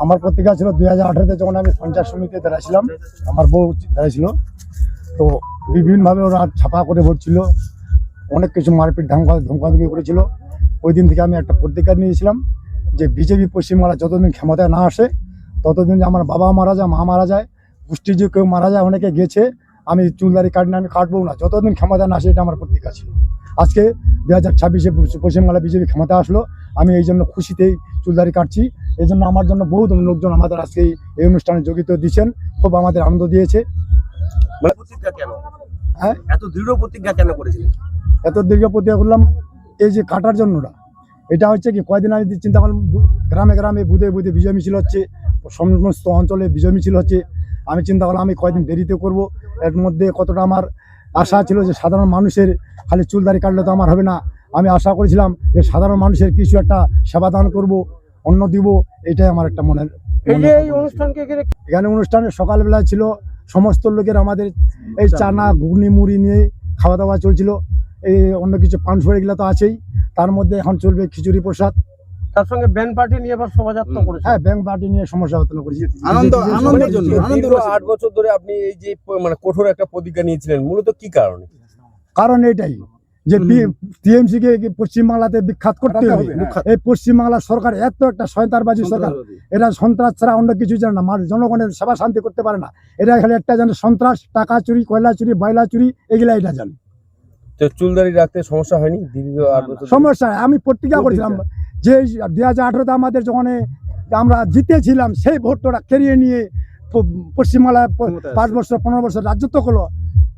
আমার পত্রিকা ছিল 2018-তে, যখন আমি পঞ্চায়েত সমিতিতে দাঁড়াইছিলাম, আমার বউ দাঁড়াইছিল। তো বিভিন্নভাবে ওরা ছাপা করে ভরছিল, অনেক কিছু মারপিট ধমকাধমকি করেছিল। ওই দিন থেকে আমি একটা পত্রিকা নিয়েছিলাম যে বিজেপি পশ্চিমবাংলা যতদিন ক্ষমতায় না আসে ততদিন আমার বাবা মারা যায়, মা মারা যায়, গোষ্ঠী যে কেউ মারা যায়, অনেকে গেছে, আমি চুলদারি কাটি না, আমি কাটবো না যতদিন ক্ষমতায় না আসে। এটা আমার পত্রিকা ছিল। আজকে 2026-এ পশ্চিমবাংলা বিজেপি ক্ষমতা আসলো, আমি এই জন্য খুশিতেই চুলদারি কাটছি। এই জন্য আমার জন্য বহুত লোকজন আমাদের আজকে এই অনুষ্ঠানে যোগিত দিচ্ছেন, খুব আমাদের আনন্দ দিয়েছে। মানে প্রতিজ্ঞা কেন, হ্যাঁ, এত দৃঢ় প্রতিজ্ঞা কেন করেছিলেন? এত দীর্ঘ প্রতিজ্ঞা করলাম এই যে কাটার জন্য না। এটা হচ্ছে কি, কয়েকদিন আমি চিন্তা করলাম গ্রামে গ্রামে বুধে বুধে বিজয় মিছিল হচ্ছে, সমস্ত অঞ্চলে বিজয় মিছিল হচ্ছে। আমি চিন্তা করলাম আমি কয়েকদিন দেরিতে করব। এর মধ্যে কতটা আমার আশা ছিল যে সাধারণ মানুষের খালি চুলদারি কাটলে তো আমার হবে না। আমি আশা করেছিলাম যে সাধারণ মানুষের কিছু একটা সেবা দান করবো, অন্ন দিব। এটাই আমার একটা মনের। এখানে অনুষ্ঠানে সকালবেলা ছিল সমস্ত লোকের আমাদের এই চানা ঘুগনি মুড়ি নিয়ে খাওয়া দাওয়া চলছিল। এই অন্য কিছু পান এগুলো তো আছেই, তার মধ্যে এখন চলবে খিচুড়ি প্রসাদ, তার সঙ্গে ব্যান্ড পার্টি নিয়ে আবার শোভাযাত্রা করেছে। হ্যাঁ, ব্যাংক পার্টি নিয়ে সমালোচনা করেছি। আনন্দের জন্য। 8 বছর ধরে আপনি এই যে মানে কঠোর একটা প্রতিজ্ঞা নিয়েছিলেন, মূলত কি কারণে? কারণ এটাই যে টিএমসি কে পশ্চিমবাংলাতে বিখ্যাত করতে হবে। এই পশ্চিমবাংলা সরকার এত একটা সন্ত্রাসবাদী সরকার, এরা সন্ত্রাস ছাড়া অন্য কিছু জানে না, জনগণের সেবা শান্তি করতে পারে না। এরা খালি একটা জানে সন্ত্রাস, টাকা চুরি, কয়লা চুরি, বয়লা চুরি, এগুলা এটা জানে। তো চুলদারি রাখতে সমস্যা হয়নি দীর্ঘ 8 বছর? সমস্যা, আমি প্রতিজ্ঞা করেছিলাম যে 2018-তে আমাদের যখন আমরা জিতেছিলাম, সেই ভোটটা কেড়িয়ে নিয়ে পশ্চিমবাংলায় 5 বছর 15 বছর রাজত্ব করলো,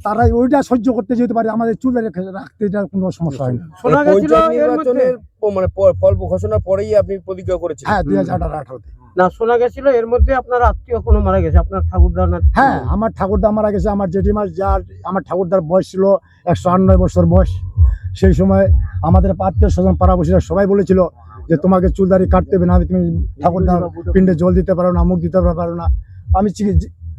তারা ওইটা সহ্য করতে যেতে পারে, আমাদের চুলদারি রাখতে এটা কোনো সমস্যা হয় না। শোনা গেছিল নির্বাচনের মানে ফল ঘোষণার পরেই আপনি প্রতিজ্ঞা করেছিলেন? হ্যাঁ, 2018-তে। না, শোনা গেছিল এর মধ্যে আপনার আত্মীয় কোনো মারা গেছে, আপনার ঠাকুরদা না? হ্যাঁ, আমার ঠাকুরদা মারা গেছে। আমার জেঠিমার আমার ঠাকুরদার বয়স ছিল 198 বছর বয়স। সেই সময় আমাদের আত্মীয় স্বজন পাড়াপড়শিরা সবাই বলেছিল যে তোমাকে চুলদারি কাটতে হবে না, তুমি ঠাকুরদার পিণ্ডে জল দিতে পারো না, মুখ দিতে পারো না। আমি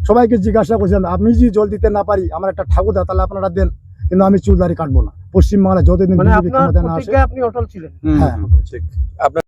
সবাইকে জিজ্ঞাসা করছিলাম, আপনি যদি জল দিতে না পারি, আমার একটা ঠাকুরদা, তাহলে আপনারা দেন, কিন্তু আমি চুলদারি কাটবো না। পশ্চিমবাংলা যতদিন মানে বিজেপি ক্ষমতায় না আসে। আপনি অটল ছিলেন। হ্যাঁ, আপনার